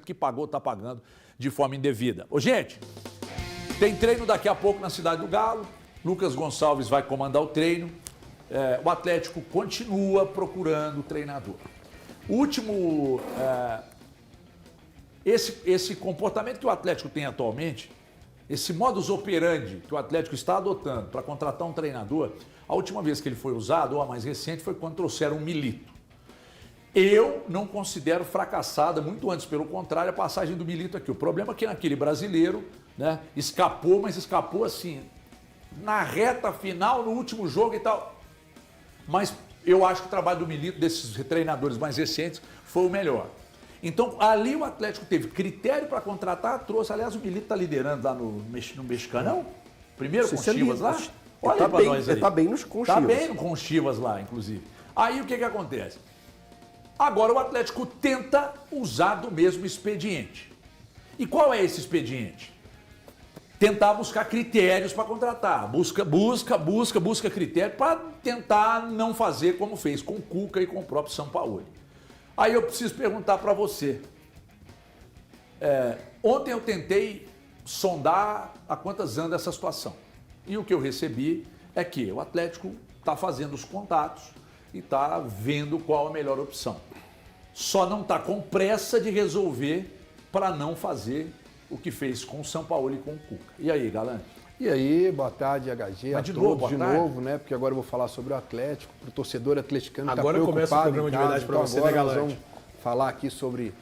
que pagou está pagando de forma indevida. Ô, gente, tem treino daqui a pouco na Cidade do Galo. Lucas Gonçalves vai comandar o treino. O Atlético continua procurando treinador. O último... Esse comportamento que o Atlético tem atualmente, esse modus operandi que o Atlético está adotando para contratar um treinador, a última vez que ele foi usado, ou a mais recente, foi quando trouxeram um Milito. Eu não considero fracassada, muito antes, pelo contrário, a passagem do Milito aqui. O problema é que naquele brasileiro, né, escapou, mas escapou assim, na reta final, no último jogo e tal. Mas eu acho que o trabalho do Milito, desses treinadores mais recentes, foi o melhor. Então, ali o Atlético teve critério para contratar, trouxe. Aliás, o Milito está liderando lá no Mexicanão. Primeiro com Chivas lá. Olha para nós aí. Ele está bem com Chivas. Está bem com Chivas lá, inclusive. Aí o que acontece? Agora o Atlético tenta usar do mesmo expediente. E qual é esse expediente? Tentar buscar critérios para contratar. Busca critério para tentar não fazer como fez com o Cuca e com o próprio Sampaoli. Aí eu preciso perguntar para você. Ontem eu tentei sondar a quantas anda essa situação. E o que eu recebi é que o Atlético está fazendo os contatos e está vendo qual a melhor opção. Só não está com pressa de resolver para não fazer o que fez com o Sampaoli e com o Cuca. E aí, Galante? E aí, boa tarde, HG, a todos de novo, né? Porque agora eu vou falar sobre o Atlético, para o torcedor atleticano que está preocupado. Agora começa o programa de verdade para você, né, Galante? Nós vamos falar aqui sobre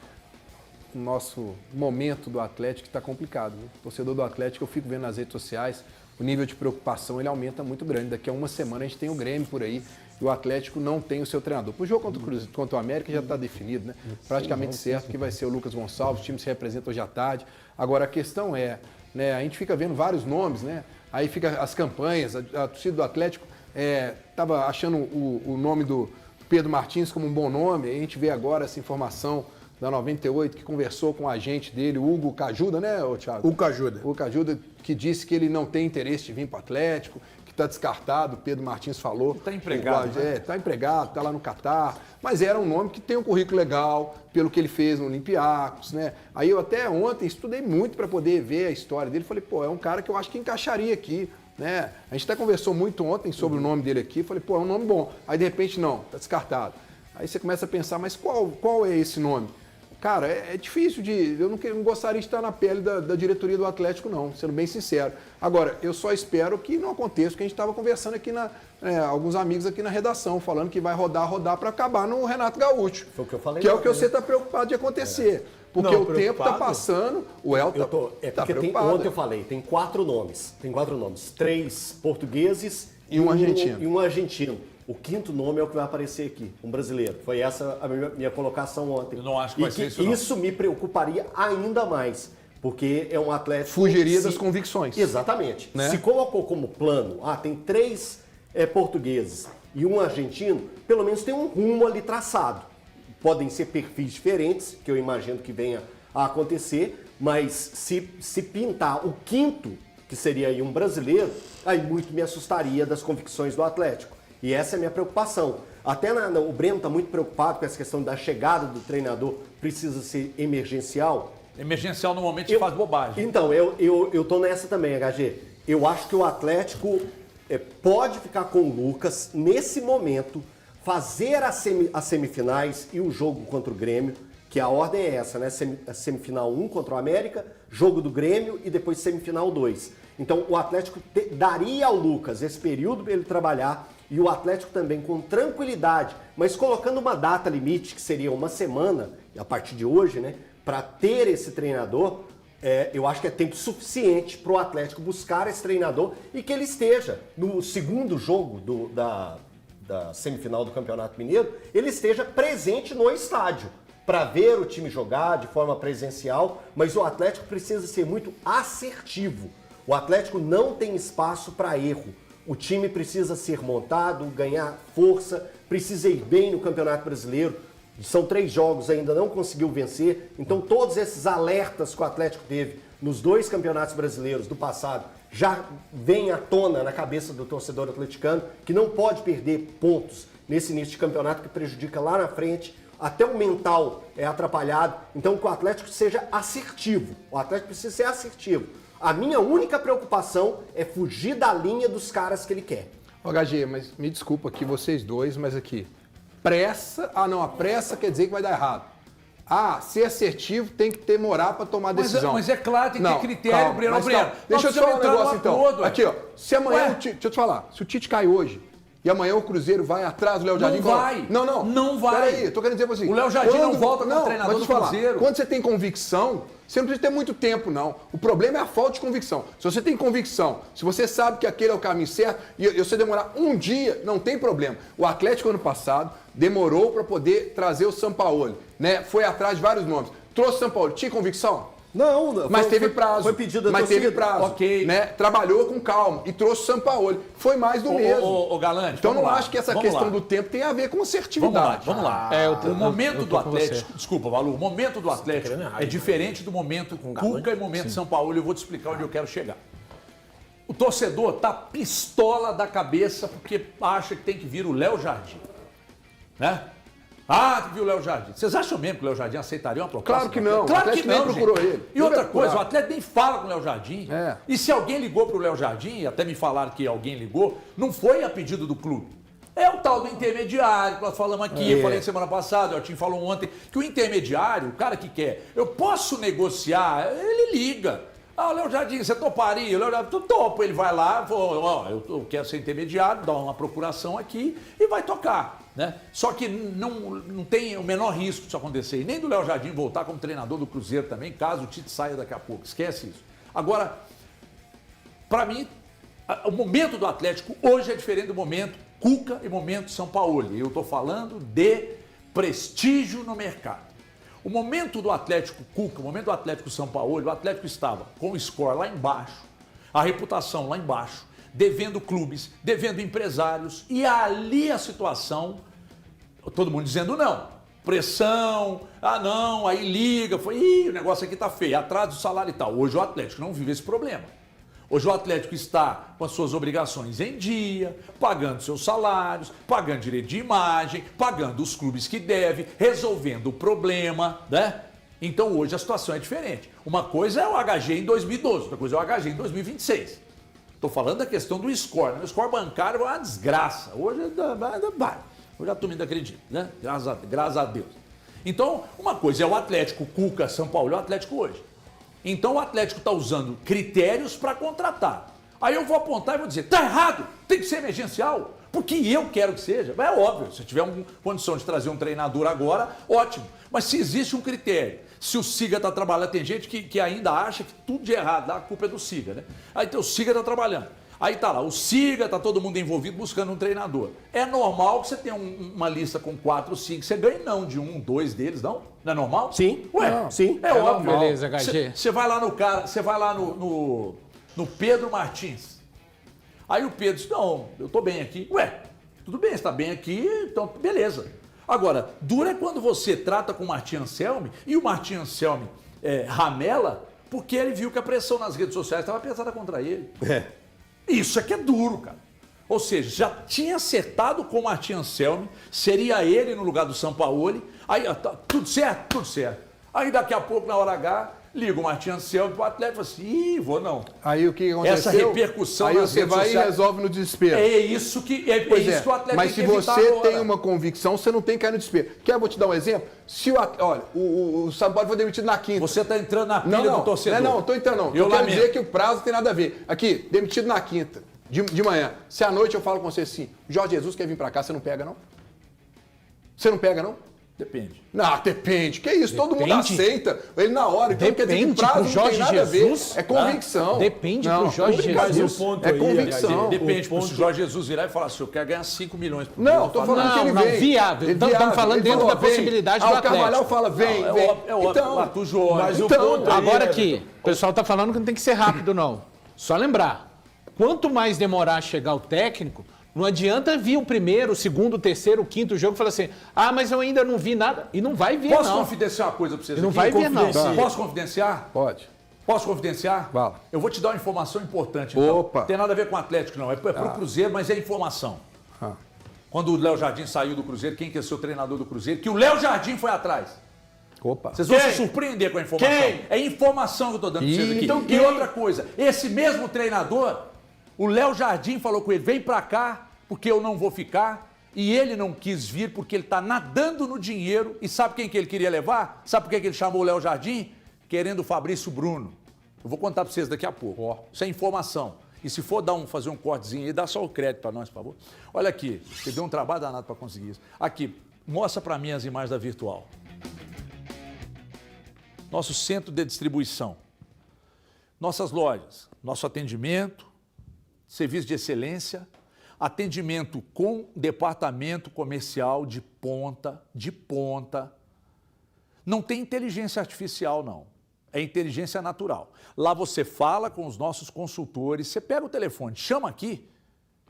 o nosso momento do Atlético, que está complicado. Né? O torcedor do Atlético, eu fico vendo nas redes sociais, o nível de preocupação ele aumenta muito grande. Daqui a uma semana a gente tem o Grêmio por aí e o Atlético não tem o seu treinador. Para o jogo contra o América já está definido, né? Praticamente certo que vai ser o Lucas Gonçalves, o time se representa hoje à tarde. Agora a questão é, né, a gente fica vendo vários nomes, né? Aí fica as campanhas, a torcida do Atlético estava achando o nome do Pedro Martins como um bom nome, aí a gente vê agora essa informação da 98, que conversou com o agente dele, o Hugo Cajuda, né, Thiago? Hugo Cajuda. O Cajuda, que disse que ele não tem interesse de vir para o Atlético, que está descartado, o Pedro Martins falou. Está empregado. Está empregado, está lá no Catar, mas era um nome que tem um currículo legal, pelo que ele fez no Olympiacos, né? Aí eu até ontem estudei muito para poder ver a história dele, falei, é um cara que eu acho que encaixaria aqui, né? A gente até conversou muito ontem sobre o nome dele aqui, falei, é um nome bom. Aí de repente, não, está descartado. Aí você começa a pensar, mas qual é esse nome? Cara, é difícil eu não gostaria de estar na pele da diretoria do Atlético, não, sendo bem sincero. Agora, eu só espero que não aconteça o que a gente estava conversando aqui, alguns amigos aqui na redação, falando que vai rodar para acabar no Renato Gaúcho. Foi o que eu falei. Que é o que você está preocupado de acontecer. Porque não, o tempo está passando, o El está preocupado. Ontem eu falei, tem 4 nomes. 3 portugueses e um argentino. E um argentino. O 5º nome é o que vai aparecer aqui, um brasileiro. Foi essa a minha colocação ontem. Eu não acho que vai ser isso, não. Isso me preocuparia ainda mais, porque é um Atlético... Fugiria das convicções. Exatamente. Né? Se colocou como plano, tem 3 portugueses e um argentino, pelo menos tem um rumo ali traçado. Podem ser perfis diferentes, que eu imagino que venha a acontecer, mas se pintar o 5º, que seria aí um brasileiro, aí muito me assustaria das convicções do Atlético. E essa é a minha preocupação. Até o Breno está muito preocupado com essa questão da chegada do treinador, precisa ser emergencial. Emergencial normalmente faz bobagem. Então, eu estou nessa também, HG. Eu acho que o Atlético pode ficar com o Lucas nesse momento, fazer as semifinais e o jogo contra o Grêmio, que a ordem é essa, né? Semifinal 1 contra o América, jogo do Grêmio e depois semifinal 2. Então, o Atlético daria ao Lucas esse período para ele trabalhar e o Atlético também com tranquilidade, mas colocando uma data limite, que seria uma semana, a partir de hoje, né, para ter esse treinador, eu acho que é tempo suficiente para o Atlético buscar esse treinador e que ele esteja no segundo jogo da semifinal do Campeonato Mineiro, ele esteja presente no estádio para ver o time jogar de forma presencial, mas o Atlético precisa ser muito assertivo. O Atlético não tem espaço para erro. O time precisa ser montado, ganhar força, precisa ir bem no Campeonato Brasileiro. São 3 jogos, ainda não conseguiu vencer. Então todos esses alertas que o Atlético teve nos 2 campeonatos brasileiros do passado já vem à tona na cabeça do torcedor atleticano, que não pode perder pontos nesse início de campeonato que prejudica lá na frente até o mental é atrapalhado. Então que o Atlético seja assertivo. O Atlético precisa ser assertivo. A minha única preocupação é fugir da linha dos caras que ele quer. Ô, HG, mas me desculpa aqui vocês dois, mas aqui, pressa, não, a pressa quer dizer que vai dar errado. Ser assertivo tem que demorar para tomar decisão. Mas é claro, tem que ter critério, calma, Breno. Breno, deixa eu te falar um negócio então. Aqui, ó, se amanhã, deixa eu te falar, se o Tite cai hoje e amanhã o Cruzeiro vai atrás do Léo Jardim... Não vai. Não vai. Peraí, tô querendo dizer assim... O Léo Jardim não volta como treinador do Cruzeiro. Quando você tem convicção, você não precisa ter muito tempo, não. O problema é a falta de convicção. Se você tem convicção, se você sabe que aquele é o caminho certo, e você demorar um dia, não tem problema. O Atlético, ano passado, demorou para poder trazer o Sampaoli, né? Foi atrás de vários nomes. Trouxe o Sampaoli. Tinha convicção? Não, mas teve prazo. Foi pedido da Mas torcida. teve prazo. Ok. Né? Trabalhou com calma e trouxe o Sampaoli. Foi mais do mesmo. Ô, Galante, então não acho que essa questão do tempo tem a ver com assertividade. Vamos lá. O momento do Atlético, desculpa, Valu, o momento do Atlético é diferente do momento com Cuca e momento São Paulo. Eu vou te explicar onde eu quero chegar. O torcedor tá pistola da cabeça porque acha que tem que vir o Léo Jardim. Né? Que viu o Léo Jardim. Vocês acham mesmo que o Léo Jardim aceitaria uma proposta? Claro que não. Claro que não, procurou gente. ele. E outra coisa, o Atlético nem fala com o Léo Jardim. É. E se alguém ligou para o Léo Jardim, e até me falaram que alguém ligou, não foi a pedido do clube. É o tal do intermediário, que nós falamos aqui, eu falei semana passada, o Altinho falou ontem, que o intermediário, o cara que quer, eu posso negociar, ele liga. Léo Jardim, você toparia? O Léo Jardim, topo. Ele vai lá, eu quero ser intermediário, dá uma procuração aqui e vai tocar. Né? Só que não tem o menor risco disso acontecer. E nem do Léo Jardim voltar como treinador do Cruzeiro também, caso o Tite saia daqui a pouco. Esquece isso. Agora, para mim, o momento do Atlético hoje é diferente do momento Cuca e momento São Paulo. Eu estou falando de prestígio no mercado. O momento do Atlético Cuca, o momento do Atlético São Paulo, o Atlético estava com o score lá embaixo, a reputação lá embaixo, devendo clubes, devendo empresários, e ali a situação, todo mundo dizendo não, pressão, não, aí liga, o negócio aqui tá feio, atrás do salário e tal. Hoje o Atlético não vive esse problema. Hoje o Atlético está com as suas obrigações em dia, pagando seus salários, pagando direito de imagem, pagando os clubes que deve, resolvendo o problema, né? Então hoje a situação é diferente. Uma coisa é o HG em 2012, outra coisa é o HG em 2026. Estou falando da questão do score. Né? O score bancário é uma desgraça. Hoje vai. Hoje a turma ainda acredita, né? Graças a Deus. Então, uma coisa é o Atlético, Cuca, São Paulo, é o Atlético hoje. Então o Atlético está usando critérios para contratar. Aí eu vou apontar e vou dizer, tá errado, tem que ser emergencial, porque eu quero que seja. É óbvio, se eu tiver uma condição de trazer um treinador agora, ótimo. Mas se existe um critério, se o Siga está trabalhando, tem gente que ainda acha que tudo de errado, a culpa é do Siga, né? Aí o Siga está trabalhando. Aí tá lá, o Siga, tá todo mundo envolvido buscando um treinador. É normal que você tenha uma lista com 4 ou 5, você ganhe não de 1, 2 deles, não? Não é normal? Sim. Ué, sim. É óbvio. Beleza, HG. Você vai lá no cara, você vai lá no Pedro Martins. Aí o Pedro diz, não, eu tô bem aqui. Ué, tudo bem, você tá bem aqui, então beleza. Agora, dura é quando você trata com o Martim Anselmi e o Martim Anselmi ramela porque ele viu que a pressão nas redes sociais estava pesada contra ele. Isso é que é duro, cara. Ou seja, já tinha acertado com o Martim Anselmi, seria ele no lugar do Sampaoli. Aí, tá, tudo certo? Tudo certo. Aí daqui a pouco, na hora H, liga o Martim Anselmi pro Atlético e fala assim, vou não. Aí o que aconteceu? Essa repercussão aí nas você redes vai sociais, e resolve no desespero. É isso que o Atlético mas tem se que evitar você agora. tem uma convicção, você não tem que cair no desespero. Vou te dar um exemplo? Se olha, o Sampaoli foi demitido na quinta. Você está entrando na pilha do torcedor. Não, estou entrando não. Eu quero dizer que o prazo tem nada a ver. Aqui, demitido na quinta, de manhã. Se à noite eu falo com você assim, Jorge Jesus quer vir para cá, você não pega não? Você não pega não? Depende. Não, depende. Que isso? Todo mundo aceita. Ele na hora. Então quer dizer que o prazo não tem nada a ver. É convicção. Depende pro Jorge Jesus. É convicção. Depende. Se o Jorge Jesus virar e falar assim, eu quero ganhar 5 milhões por Não, tô falando que ele vem. Viável. Estamos falando dentro da possibilidade do Atlético. O Carvalhal fala, vem. É óbvio. Arthur Jorge. Mas o ponto agora aqui, o pessoal tá falando que não tem que ser rápido, não. Só lembrar, quanto mais demorar a chegar o técnico, não adianta vir o primeiro, o segundo, o terceiro, o quinto jogo e falar assim, mas eu ainda não vi nada. E não vai ver, Posso não. confidenciar uma coisa para vocês Não aqui? vai ver, não. Posso confidenciar? Pode. Posso confidenciar? Fala. Eu vou te dar uma informação importante. Então. Opa. Não tem nada a ver com o Atlético, não. É para o Cruzeiro, mas é informação. Quando o Léo Jardim saiu do Cruzeiro, quem que é seu treinador do Cruzeiro? Que o Léo Jardim foi atrás. Opa. Vocês vão se surpreender com a informação. Quem? É informação que eu estou dando para vocês aqui. Então e quem? outra coisa, esse mesmo treinador, o Léo Jardim falou com ele, vem para cá porque eu não vou ficar. E ele não quis vir porque ele está nadando no dinheiro. E sabe quem que ele queria levar? Sabe por que ele chamou o Léo Jardim? Querendo o Fabrício Bruno. Eu vou contar para vocês daqui a pouco. Isso é informação. E se for fazer um cortezinho aí, dá só o crédito para nós, por favor. Olha aqui, você deu um trabalho danado para conseguir isso. Aqui, mostra para mim as imagens da Virtual. Nosso centro de distribuição. Nossas lojas, nosso atendimento, serviço de excelência, atendimento com departamento comercial de ponta. Não tem inteligência artificial, não. É inteligência natural. Lá você fala com os nossos consultores, você pega o telefone, chama aqui,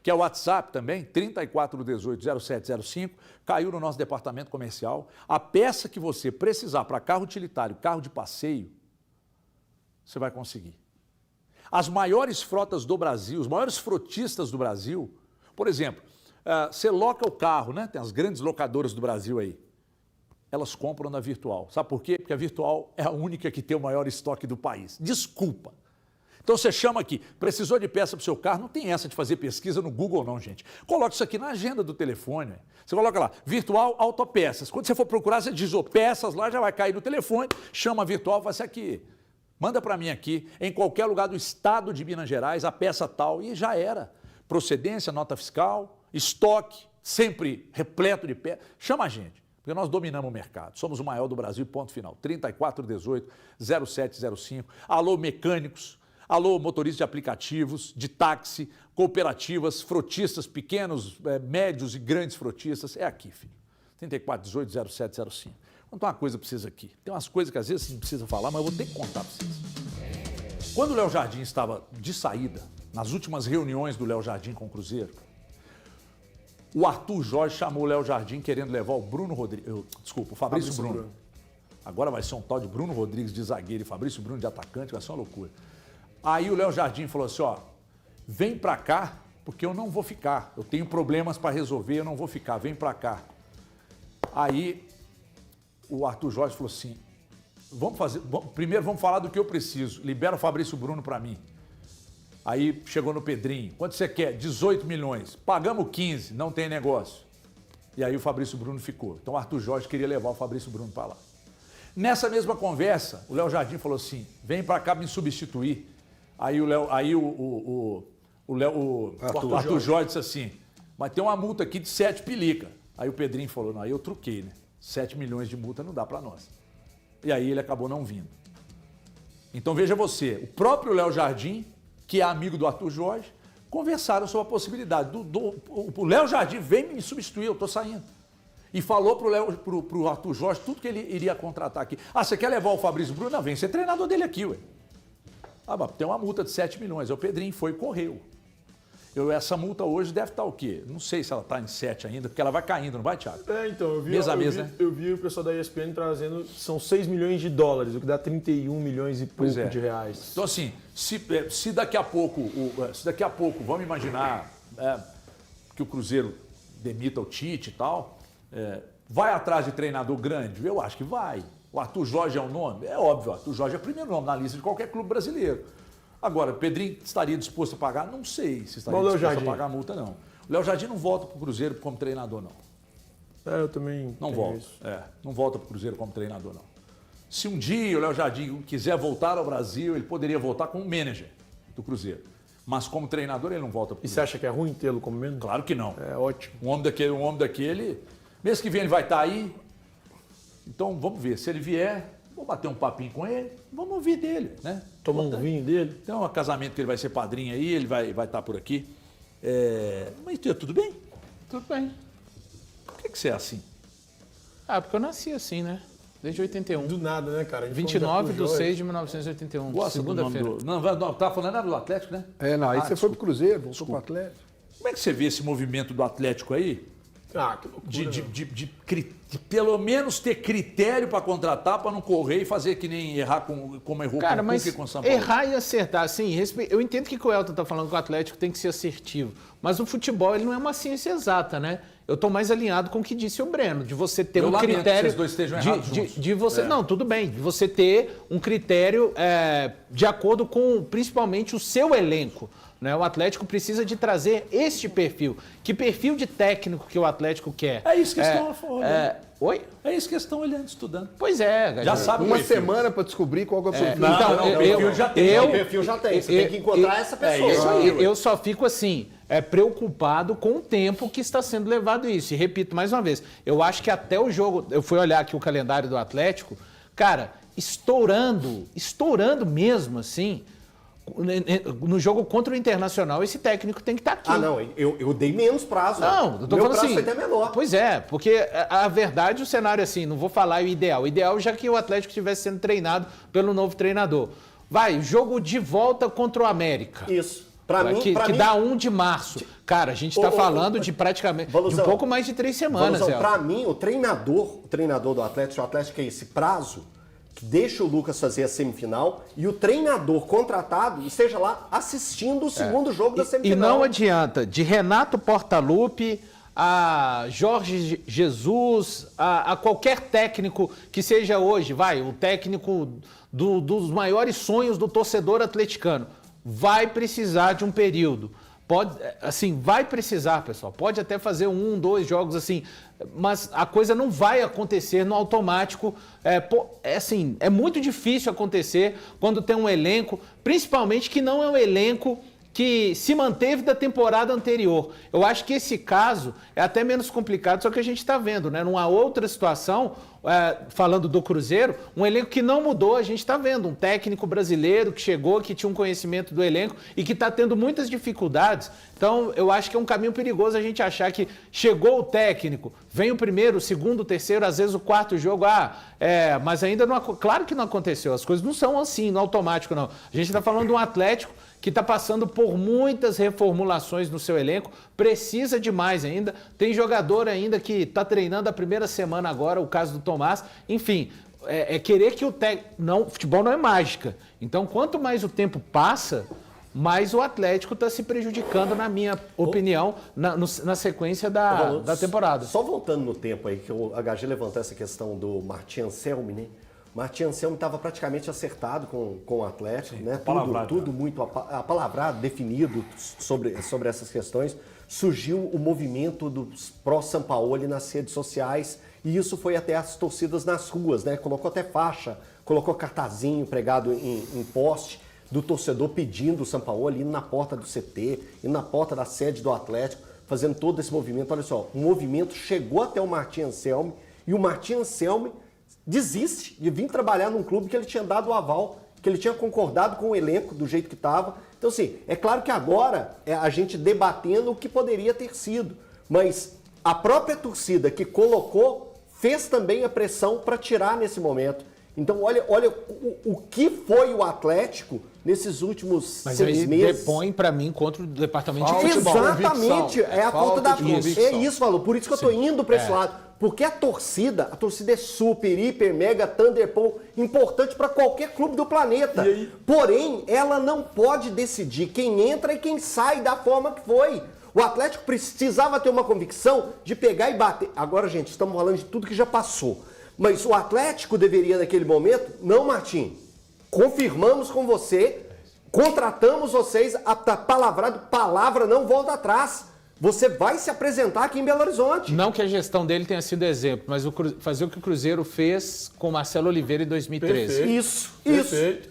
que é o WhatsApp também, 3418-0705, caiu no nosso departamento comercial. A peça que você precisar para carro utilitário, carro de passeio, você vai conseguir. As maiores frotas do Brasil, os maiores frotistas do Brasil, por exemplo, você loca o carro, né? Tem as grandes locadoras do Brasil aí. Elas compram na Virtual. Sabe por quê? Porque a Virtual é a única que tem o maior estoque do país. Desculpa. Então você chama aqui, precisou de peça para o seu carro, não tem essa de fazer pesquisa no Google não, gente. Coloca isso aqui na agenda do telefone. Você coloca lá, Virtual Autopeças. Quando você for procurar, você diz, peças lá, já vai cair no telefone, chama a Virtual, faz isso aqui. Manda para mim aqui, em qualquer lugar do estado de Minas Gerais, a peça tal, e já era. Procedência, nota fiscal, estoque, sempre repleto de peças. Chama a gente. Porque nós dominamos o mercado. Somos o maior do Brasil, ponto final. 3418-0705. Alô, mecânicos. Alô, motoristas de aplicativos, de táxi, cooperativas, frotistas pequenos, médios e grandes frotistas. É aqui, filho. 3418-0705. Vou contar uma coisa para vocês aqui. Tem umas coisas que às vezes não precisa falar, mas eu vou ter que contar para vocês. Quando o Léo Jardim estava de saída, nas últimas reuniões do Léo Jardim com o Cruzeiro, o Arthur Jorge chamou o Léo Jardim querendo levar o o Fabrício Bruno. Agora vai ser um tal de Bruno Rodrigues de zagueiro e Fabrício Bruno de atacante, vai ser uma loucura. Aí o Léo Jardim falou assim, vem pra cá, porque eu não vou ficar. Eu tenho problemas para resolver, eu não vou ficar, vem pra cá. Aí o Arthur Jorge falou assim, primeiro vamos falar do que eu preciso, libera o Fabrício Bruno para mim. Aí chegou no Pedrinho, quanto você quer? 18 milhões, pagamos 15, não tem negócio. E aí o Fabrício Bruno ficou. Então o Arthur Jorge queria levar o Fabrício Bruno para lá. Nessa mesma conversa, o Léo Jardim falou assim, vem para cá me substituir. Aí o Arthur Jorge disse assim, mas tem uma multa aqui de 7 pilica. Aí o Pedrinho falou, não, aí eu truquei, né? 7 milhões de multa não dá para nós. E aí ele acabou não vindo. Então veja você, o próprio Léo Jardim, que é amigo do Arthur Jorge, conversaram sobre a possibilidade. O Léo Jardim vem me substituir, eu estou saindo. E falou pro Arthur Jorge tudo que ele iria contratar aqui. Você quer levar o Fabrício Bruno? Não, vem ser treinador dele aqui, ué. Mas tem uma multa de 7 milhões. O Pedrinho foi e correu. Essa multa hoje deve estar o quê? Não sei se ela está em 7 ainda, porque ela vai caindo, não vai, Thiago? Então, eu vi o pessoal da ESPN trazendo, são 6 milhões de dólares, o que dá 31 milhões e pouco de reais. Então, assim, se daqui a pouco, vamos imaginar que o Cruzeiro demita o Tite e tal, vai atrás de treinador grande? Eu acho que vai. O Arthur Jorge é um nome? É óbvio, o Arthur Jorge é o primeiro nome na lista de qualquer clube brasileiro. Agora, o Pedrinho estaria disposto a pagar? Não sei se estaria disposto a pagar a multa, não. O Léo Jardim não volta para o Cruzeiro como treinador, não. Eu também não volta. Não volta para o Cruzeiro como treinador, não. Se um dia o Léo Jardim quiser voltar ao Brasil, ele poderia voltar como manager do Cruzeiro. Mas como treinador, ele não volta para o Cruzeiro. E você acha que é ruim tê-lo como manager? Claro que não. É ótimo. Um homem daquele, mês que vem ele vai estar aí. Então, vamos ver. Se ele vier, vou bater um papinho com ele, vamos ouvir dele, né? Tomar um vinho dele. Tem um casamento que ele vai ser padrinho aí, ele vai estar por aqui. Mas tudo bem? Tudo bem. Por que você é assim? Porque eu nasci assim, né? Desde 81. Do nada, né, cara? 29 de 6 de 1981. Gosta segunda-feira. Não, tá falando do Atlético, né? Aí você foi pro Cruzeiro, voltou pro Atlético. Como é que você vê esse movimento do Atlético aí? Que loucura. De pelo menos ter critério para contratar, para não correr e fazer que nem errar como errou com o Cuca e com o São Paulo. Errar e acertar, assim, eu entendo que o Elton está falando que o Atlético tem que ser assertivo, mas o futebol ele não é uma ciência exata, né? eu estou mais alinhado com o que disse o Breno, de você ter Eu um lamento que critério... vocês dois estejam errados juntos. de você, não, tudo bem, de você ter um critério de acordo com, principalmente, o seu elenco. Né? O Atlético precisa de trazer este perfil. Que perfil de técnico que o Atlético quer? É isso que estão olhando. Oi? É isso que estão olhando, estudando. Pois é, Gajé. Já sabe o Uma perfil. semana para descobrir qual que é o perfil. Então, o perfil já tem. O perfil já tem, você tem que encontrar essa pessoa. Isso aí, eu só fico assim, preocupado com o tempo que está sendo levado isso. E repito mais uma vez, eu acho que até o jogo, eu fui olhar aqui o calendário do Atlético, cara, estourando mesmo assim, no jogo contra o Internacional, esse técnico tem que estar aqui. Ah, não, eu dei menos prazo. Não, eu tô Meu falando prazo assim. foi até menor. Pois é, porque a verdade, o cenário assim, não vou falar o ideal. O ideal já que o Atlético estivesse sendo treinado pelo novo treinador. Vai, jogo de volta contra o América. Isso. Pra mim, que dá 1 de março. Cara, a gente está falando de praticamente de um pouco mais de 3 semanas. Para mim, o treinador do Atlético, o Atlético é esse prazo que deixa o Lucas fazer a semifinal e o treinador contratado esteja lá assistindo o segundo jogo da semifinal. E não adianta, de Renato Portaluppi a Jorge Jesus, a qualquer técnico que seja hoje, o técnico dos maiores sonhos do torcedor atleticano, vai precisar de um período. Vai precisar, pessoal. Pode até fazer 1, 2 jogos assim, mas a coisa não vai acontecer no automático. É muito difícil acontecer quando tem um elenco, principalmente que não é um elenco que se manteve da temporada anterior. Eu acho que esse caso é até menos complicado, só que a gente está vendo, né? Numa outra situação, falando do Cruzeiro, um elenco que não mudou, a gente está vendo um técnico brasileiro que chegou, que tinha um conhecimento do elenco e que está tendo muitas dificuldades. Então, eu acho que é um caminho perigoso a gente achar que chegou o técnico, vem o primeiro, o segundo, o terceiro, às vezes o quarto jogo, mas ainda não... Claro que não aconteceu, as coisas não são assim, no automático, não. A gente está falando de um Atlético que está passando por muitas reformulações no seu elenco, precisa de mais ainda, tem jogador ainda que está treinando a primeira semana agora, o caso do Tomás, enfim, querer que o técnico... Futebol não é mágica, então quanto mais o tempo passa, mais o Atlético está se prejudicando, na minha opinião, na sequência da temporada. Só voltando no tempo aí, que o HG levantou essa questão do Martin Anselmi, né? Martin Anselmi estava praticamente acertado com o Atlético, né? Tudo muito apalavrado, definido sobre essas questões. Surgiu o movimento dos pró-Sampaoli nas redes sociais e isso foi até as torcidas nas ruas, né? Colocou até faixa, colocou cartazinho pregado em poste do torcedor pedindo o Sampaoli, indo na porta do CT, indo na porta da sede do Atlético, fazendo todo esse movimento. Olha só, o movimento chegou até o Martin Anselmi e o Martin Anselmi desiste de vir trabalhar num clube que ele tinha dado o aval, que ele tinha concordado com o elenco do jeito que estava. Então, assim, é claro que agora é a gente debatendo o que poderia ter sido, mas a própria torcida que colocou fez também a pressão para tirar nesse momento. Então, olha o que foi o Atlético nesses últimos 6 meses. Depõe para mim contra o departamento de futebol. Exatamente, é a falta da convicção. É isso, falou. Por isso que eu estou indo para esse lado. Porque a torcida é super, hiper, mega, thunderpol, importante para qualquer clube do planeta. Porém, ela não pode decidir quem entra e quem sai da forma que foi. O Atlético precisava ter uma convicção de pegar e bater. Agora, gente, estamos falando de tudo que já passou. Mas o Atlético deveria, naquele momento, não, Martim, confirmamos com você, contratamos vocês, palavra não volta atrás. Você vai se apresentar aqui em Belo Horizonte. Não que a gestão dele tenha sido exemplo, mas fazer o que o Cruzeiro fez com Marcelo Oliveira em 2013. Perfeito.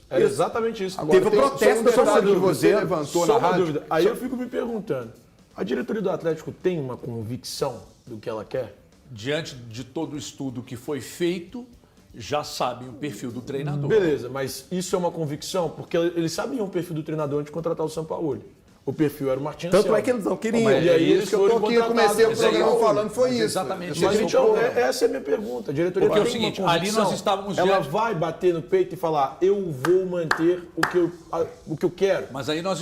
Era exatamente isso. Agora, teve o protesto do torcedor que você levantou na rádio. Dúvida. Aí eu fico me perguntando, a diretoria do Atlético tem uma convicção do que ela quer? Diante de todo o estudo que foi feito, já sabem o perfil do treinador. Beleza, mas isso é uma convicção? Porque eles sabiam o perfil do treinador antes de contratar o Sampaoli. O perfil era o Martin Anselmi. Tanto é que eles não queriam. E aí eles que eu tô aqui, eu comecei o programa falando foi isso. Exatamente. Mas então, essa é a minha pergunta. A diretoria Porque é o tem seguinte, uma ali convicção? nós estávamos Ela diante... vai bater no peito e falar, eu vou manter o que eu quero. Mas aí nós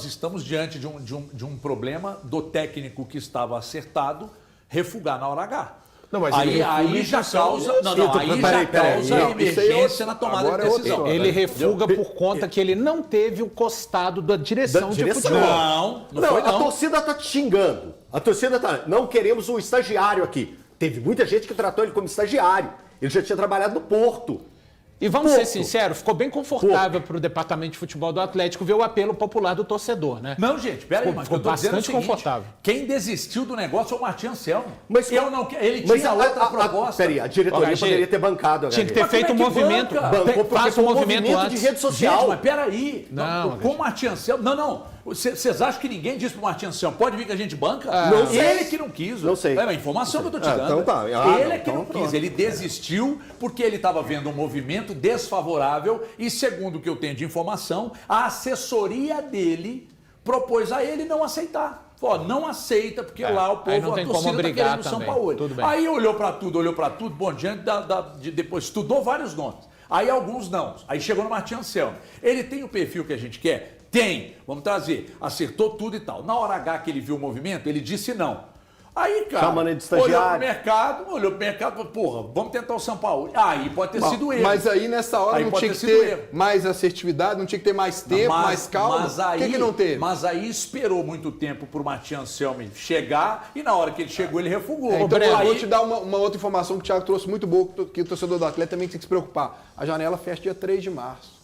estamos diante de um problema do técnico que estava acertado refugar na hora H. Não, mas aí ele já refuga causa. a Não, intenção. aí já Peraí, causa não, emergência isso aí é outro- na tomada agora de é outra decisão. história. Ele refuga por conta que ele não teve o costado da direção Da de direção. futebol. Não foi A não. torcida tá te xingando. A torcida tá. Não queremos um estagiário aqui. Teve muita gente que tratou ele como estagiário. Ele já tinha trabalhado no Porto. E vamos ser Pouco. sinceros, ficou bem confortável para o departamento de futebol do Atlético ver o apelo popular do torcedor, né? Não, gente, peraí, Ficou- mas ficou eu tô dizendo é o bastante seguinte, confortável. Quem desistiu do negócio foi o Martim Anselmo. Mas eu não, ele mas tinha outra proposta. Peraí, a diretoria HG, poderia ter bancado. Tinha que HG. ter Mas feito um como é que movimento. banca? Bancou porque Faz foi um um movimento movimento antes. de rede social. Gente, mas peraí. Não, Com o Martim Anselmo. Não. Vocês acham que ninguém disse pro Martim Anselmo, pode vir que a gente banca? Não sei. Ele que não quis. Não sei. É a informação que eu tô te Ah, dando. então tá. Ele é que então não quis. pronto. Ele desistiu porque ele estava vendo um movimento desfavorável e, segundo o que eu tenho de informação, a assessoria dele propôs a ele não aceitar. Ó, não aceita, porque lá o povo, aí não tem a como torcida tá obrigar querendo o São também. Paulo. Tudo bem. Aí olhou para tudo, bom, diante depois estudou vários nomes. Aí alguns não. Aí chegou no Martim Anselmo. Ele tem o perfil que a gente quer? Tem. Vamos trazer. Acertou tudo e tal. Na hora H que ele viu o movimento, ele disse não. Aí, cara, Chamando ele de estagiário. olhou pro mercado, falou, porra, vamos tentar o São Paulo. Aí pode ter sido ele. Mas aí nessa hora Aí não pode tinha que ter sido ter erro. mais assertividade, não tinha que ter mais tempo, mais calma. Mas aí, Por que não teve? Mas aí esperou muito tempo pro Martim Anselmo chegar e na hora que ele chegou, ele refugou. Então, Breno, eu vou aí, te dar uma outra informação que o Thiago trouxe muito boa, que o torcedor do Atlético também tem que se preocupar. A janela fecha dia 3 de março.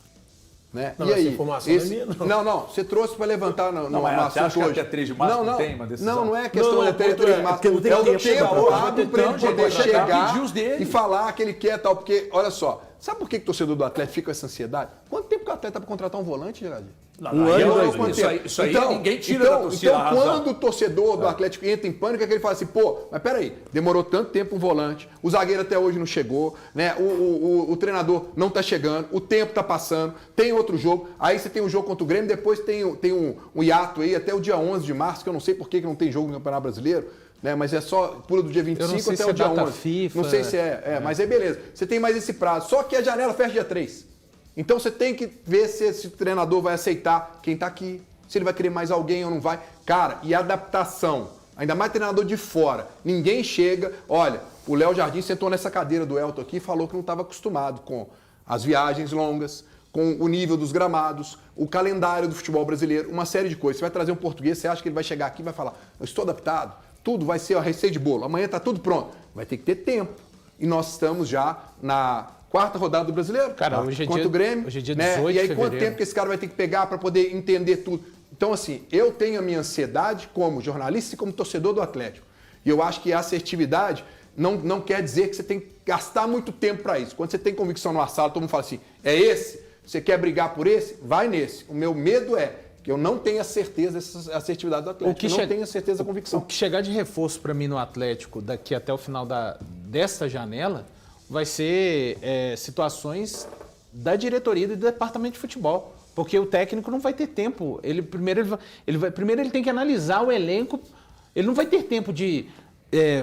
Né? Não, E essa aí? informação não é minha, não. Não, você trouxe para levantar no Não, mas você assunto acha que hoje. até 3 de março não tem uma decisão? Não é questão Não, de até 3 de março. porque não tem É o tempo tempo hoje, hábil para ele então, poder gente, chegar pedir os dele. e falar que ele quer tal. Porque, olha só, sabe por que o torcedor do Atlético fica com essa ansiedade? Quanto tempo que o Atleta tá para contratar um volante, Gerardinho? Não, Um aí ano, eu- dois isso meses. aí, isso aí ninguém tira da torcida a Então, razão. quando o torcedor do Atlético entra em pânico, é que ele fala assim, pô, mas peraí, demorou tanto tempo um volante, o zagueiro até hoje não chegou, né? O treinador não tá chegando, o tempo tá passando, tem outro jogo, aí você tem um jogo contra o Grêmio, depois tem um hiato aí até o dia 11 de março, que eu não sei por que não tem jogo no Campeonato Brasileiro, né? Mas é só pula do dia 25 sei até se o é dia data 11. FIFA, não sei se mas aí beleza. Você tem mais esse prazo, só que a janela fecha dia 3. Então você tem que ver se esse treinador vai aceitar quem tá aqui, se ele vai querer mais alguém ou não vai. Cara, e adaptação, ainda mais treinador de fora. Ninguém chega, olha, o Léo Jardim sentou nessa cadeira do Elton aqui e falou que não estava acostumado com as viagens longas, com o nível dos gramados, o calendário do futebol brasileiro, uma série de coisas. Você vai trazer um português, você acha que ele vai chegar aqui e vai falar, eu estou adaptado, tudo vai ser a receita de bolo, amanhã está tudo pronto. Vai ter que ter tempo. E nós estamos já na 4ª rodada do Brasileiro. Cara, hoje é contra dia- o Grêmio. hoje é dia né? 18 E aí de quanto fevereiro. tempo que esse cara vai ter que pegar para poder entender tudo? Então, assim, eu tenho a minha ansiedade como jornalista e como torcedor do Atlético. E eu acho que a assertividade não quer dizer que você tem que gastar muito tempo para isso. Quando você tem convicção numa sala, todo mundo fala assim, é esse? Você quer brigar por esse? Vai nesse. O meu medo é que eu não tenha certeza dessa assertividade do Atlético. Eu não tenho certeza da O convicção. que chegar de reforço para mim no Atlético daqui até o final desta janela vai ser situações da diretoria e do departamento de futebol. Porque o técnico não vai ter tempo. Primeiro ele tem que analisar o elenco. Ele não vai ter tempo de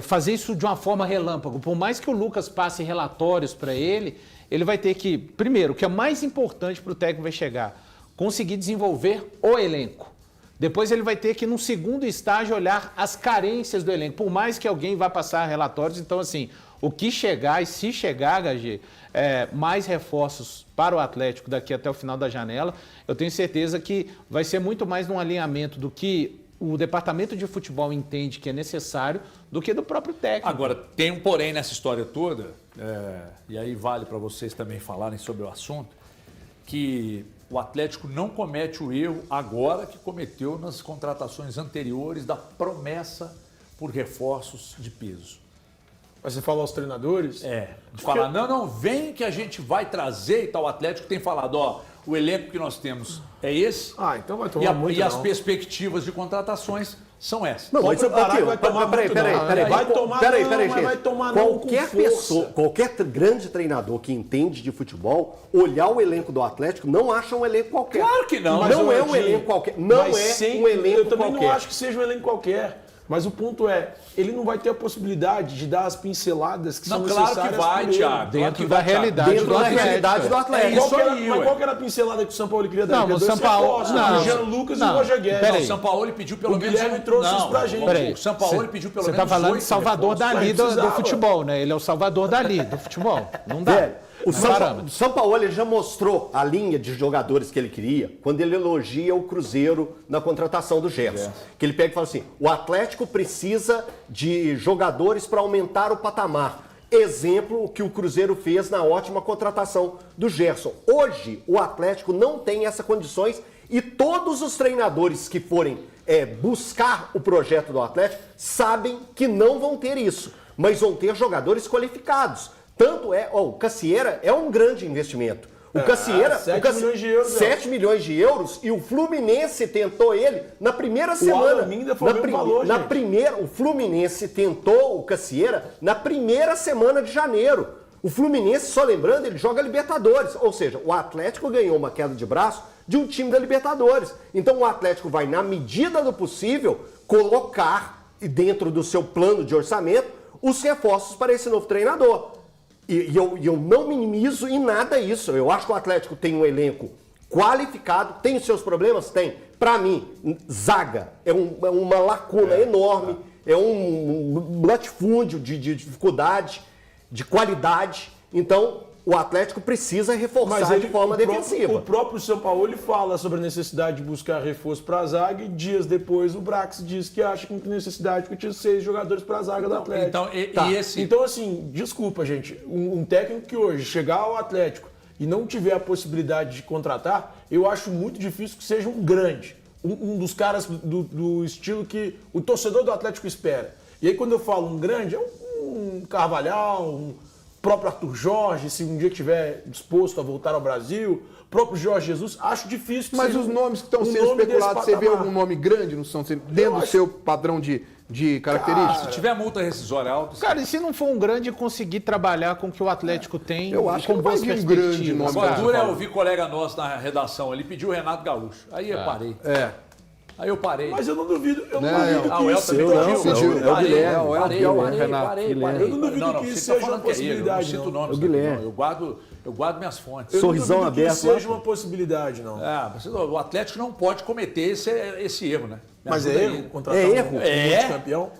fazer isso de uma forma relâmpago. Por mais que o Lucas passe relatórios para ele vai ter que, primeiro, o que é mais importante para o técnico vai chegar, conseguir desenvolver o elenco. Depois ele vai ter que, num segundo estágio, olhar as carências do elenco. Por mais que alguém vá passar relatórios, então, assim, o que chegar, e se chegar, HG, mais reforços para o Atlético daqui até o final da janela, eu tenho certeza que vai ser muito mais num alinhamento do que o departamento de futebol entende que é necessário do que do próprio técnico. Agora, tem um porém nessa história toda, e aí vale para vocês também falarem sobre o assunto, que o Atlético não comete o erro agora que cometeu nas contratações anteriores da promessa por reforços de peso. Mas você fala aos treinadores? De falar, não, vem que a gente vai trazer e tal. O Atlético tem falado, ó, o elenco que nós temos é esse. Ah, então vai tomar muito E as não. perspectivas de contratações são essas. Não, mas preparar, aqui, vai tomar peraí, muito não. peraí. Vai tomar Peraí, não, peraí, mas gente. vai tomar não com Qualquer força. pessoa, qualquer grande treinador que entende de futebol, olhar o elenco do Atlético, não acha um elenco qualquer. Claro que não. Não é um Mas, elenco qualquer. Não mas é sem- um elenco Eu também qualquer. não acho que seja um elenco qualquer. Mas o ponto é, ele não vai ter a possibilidade de dar as pinceladas que Não, são claro necessárias que vai, por ele. Thiago. Dentro da realidade Dentro do da Atlético. realidade do Atlético. Isso aí, Mas ué. qual que era a pincelada que o São Paulo queria dar? Não, Ele o queria São dar Paulo- Costa, não, o Jean Lucas não, e o Roger Guedes. peraí. O São Paulo pediu pelo O menos... Guilherme trouxe isso pra gente. Peraí. O São Paulo pediu pelo Você menos tá falando 8 de Salvador reforços. Dali do precisava. futebol, né? Ele é o Salvador Dali do futebol. Não dá. Velho, o Parâmetro. São Paulo ele já mostrou a linha de jogadores que ele queria quando ele elogia o Cruzeiro na contratação do Gerson. Que ele pega e fala assim, o Atlético precisa de jogadores para aumentar o patamar. Exemplo, o que o Cruzeiro fez na ótima contratação do Gerson. Hoje, o Atlético não tem essas condições e todos os treinadores que forem buscar o projeto do Atlético sabem que não vão ter isso, mas vão ter jogadores qualificados. Tanto o Cassieira é um grande investimento. O Cassieira... 7 milhões de euros. 7 milhões de euros e o Fluminense tentou ele na primeira semana. Alan Minda foi o mesmo valor, gente. O Fluminense tentou o Cassieira na primeira semana de janeiro. O Fluminense, só lembrando, ele joga Libertadores. Ou seja, o Atlético ganhou uma queda de braço de um time da Libertadores. Então o Atlético vai, na medida do possível, colocar dentro do seu plano de orçamento os reforços para esse novo treinador. E eu não minimizo em nada isso. Eu acho que o Atlético tem um elenco qualificado, tem os seus problemas? Tem. Para mim, zaga é uma lacuna enorme, é um latifúndio de dificuldade, de qualidade. Então, o Atlético precisa reforçar de forma defensiva. O próprio São Paulo ele fala sobre a necessidade de buscar reforço para a zaga e dias depois o Brax diz que acha que não tem necessidade porque tinha 6 jogadores para a zaga do Atlético. Então, Então, assim, desculpa, gente. Um técnico que hoje chegar ao Atlético e não tiver a possibilidade de contratar, eu acho muito difícil que seja um grande. Um dos caras do estilo que o torcedor do Atlético espera. E aí, quando eu falo um grande, é um Carvalhal, um próprio Arthur Jorge, se um dia estiver disposto a voltar ao Brasil, próprio Jorge Jesus, acho difícil que Mas seja os nomes que estão um sendo nome especulados, desse você vê patamar. algum nome grande no São dentro do seu padrão de características? Se tiver multa rescisória alta... Cara, e se não for um grande conseguir trabalhar com o que o Atlético tem, Eu acho com que não vai boas vir um perspectivas, grande nome, cara. Agora, dura é ouvir colega nosso na redação, ele pediu o Renato Gaúcho. Aí eu parei. Aí eu parei. Mas eu não duvido, Não, que o El isso também seja- pediu. É o Guilherme, Parei. Eu não duvido que isso você tá seja falando uma que é ele, possibilidade, Eu não cito não. nomes. É o Guilherme. Não. Eu guardo minhas fontes. Eu não Sorrisão duvido que aberto isso lá, seja uma possibilidade, não. O Atlético não pode cometer esse erro, né? Me Mas ajuda é aí. erro contratar um multicampeão?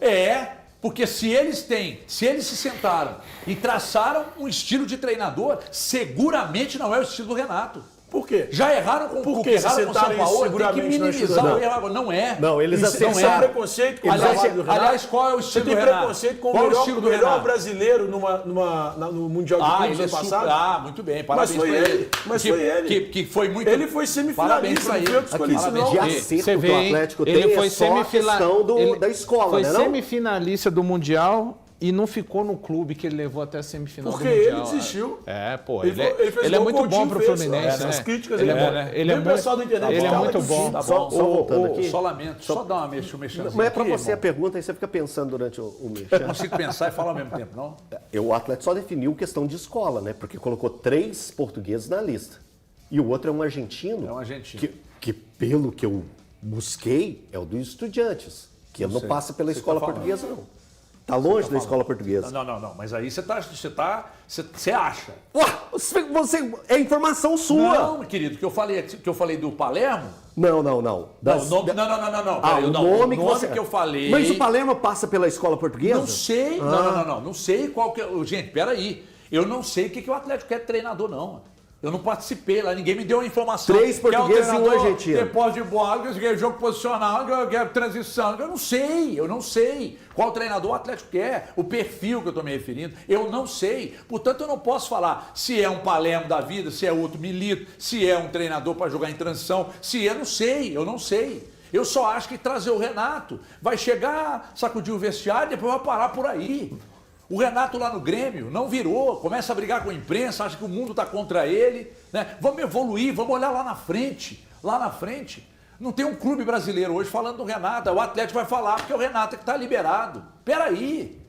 Porque se eles se sentaram e traçaram um estilo de treinador, seguramente não é o estilo do Renato. Por quê? Já erraram com o Por Cuca, quê? Se erraram com o São sentarem Paulo, tem que seguramente não é estilo do minimizar o Renato. erro. Não é. Não, eles Isso Tem não esse é. preconceito com o trabalho do Renato. Aliás, qual é o Você estilo tem do Renato? preconceito com Qual é o o estilo do melhor Renato? brasileiro no Mundial de Clubes Ele é ano super. passado? Muito bem, parabéns foi pra ele, mas que, foi ele. Que foi muito. Ele foi Parabéns semifinalista, pra não ele. foi eu que escolhi isso, Parabéns. não. De Ele- acerto Você que vê, o hein? Atlético Ele tem foi é só a questão da escola, foi né? Não? semifinalista do Mundial e não ficou no clube que ele levou até a semifinal Porque do Mundial. ele desistiu. Pô, Ele fez ele é igual muito o Coutinho bom pro fez, Fluminense, essas né? críticas ele aí, é, né? ele é Vem o muito, pessoal da internet ele é fala muito que bom. Tá Só bom, voltando aqui. Só lamento. Só dá uma mexida. Não é pra você a pergunta, aí você fica pensando durante o mês. Eu não consigo pensar e falar ao mesmo tempo, não? O Atlético só definiu questão de escola, né? Porque colocou 3 portugueses na lista. E o outro é um argentino. É um argentino. Que pelo que eu busquei, é o do Estudiantes. Que ele não sei. passa pela Você escola tá falando. portuguesa, não. Tá longe da escola portuguesa. Não. Mas aí você acha. Ué, é informação sua. Não, querido, que eu falei do Palermo. Não. Não. Peraí, Peraí, o não, nome o que nome você... que eu falei. Mas o Palermo passa pela escola portuguesa? Não sei. Não sei qual que é. Gente, peraí. Eu não sei o que o Atlético quer de treinador, não. Eu não participei lá, ninguém me deu a informação. 3 portugueses e um argentino. Depois de bola, jogo posicional, transição. Eu não sei qual treinador o Atlético quer, o perfil que eu estou me referindo. Eu não sei. Portanto, eu não posso falar se é um Palermo da vida, se é outro Milito, se é um treinador para jogar em transição, eu não sei. Eu só acho que trazer o Renato vai chegar, sacudir o vestiário e depois vai parar por aí. O Renato lá no Grêmio não virou, começa a brigar com a imprensa, acha que o mundo está contra ele. Né? Vamos evoluir, vamos olhar lá na frente. Lá na frente. Não tem um clube brasileiro hoje falando do Renato. O Atlético vai falar porque o Renato é que está liberado. Peraí.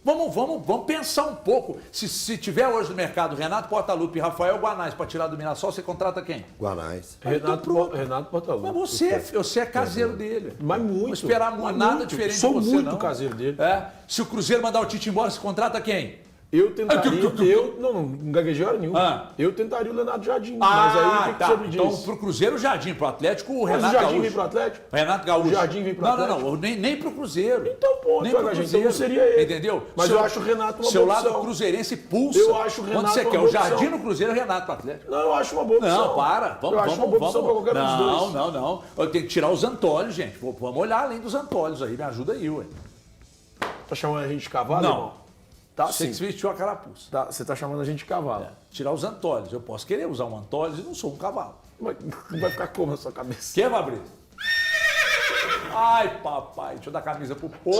Vamos pensar um pouco. Se tiver hoje no mercado Renato Portaluppi e Rafael Guanais para tirar do Mirassol, você contrata quem? Guanais. Renato Portaluppi. Mas você é caseiro dele. Mas muito. Não esperar nada muito. diferente Sou de você, muito não. caseiro dele. Se o Cruzeiro mandar o Tite embora, você contrata quem? Eu tentaria. Não gaguejei hora nenhuma. Eu tentaria o Leonardo Jardim. Mas aí o que você me diz? Então, pro Cruzeiro, o Jardim. Pro Atlético, o Mas Renato o Jardim Gaúcho. vem pro Atlético? Renato Gaúcho. O Jardim vem pro Atlético? Não, nem pro Cruzeiro. Então, ponto, nem pro Gaguejei. Cruzeiro. Então não seria ele. Entendeu? Mas eu acho o Renato uma seu boa lado opção. cruzeirense pulsa. Eu acho o Renato Quando você uma quer boa o Jardim opção. no Cruzeiro, o Renato pro Atlético. Não, eu acho uma boa opção. Não, para. Eu acho uma boa opção pra qualquer um dos dois. Não. Eu tenho que tirar os Antônios, gente. Vamos olhar além dos Antônios aí. Me ajuda aí, ué. Tá chamando a gente de cavalo, Não. irmão? Tá Você sim. que se vestiu a carapuça. Você tá chamando a gente de cavalo. Tirar os Antônios. Eu posso querer usar um Antônio e não sou um cavalo. Mas não vai ficar como na sua cabeça? Quer, Fabrício? Ai, papai. Deixa eu dar a camisa pro povo.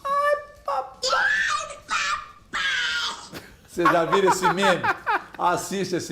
Ai, papai. Vocês já viram esse meme? Assiste esse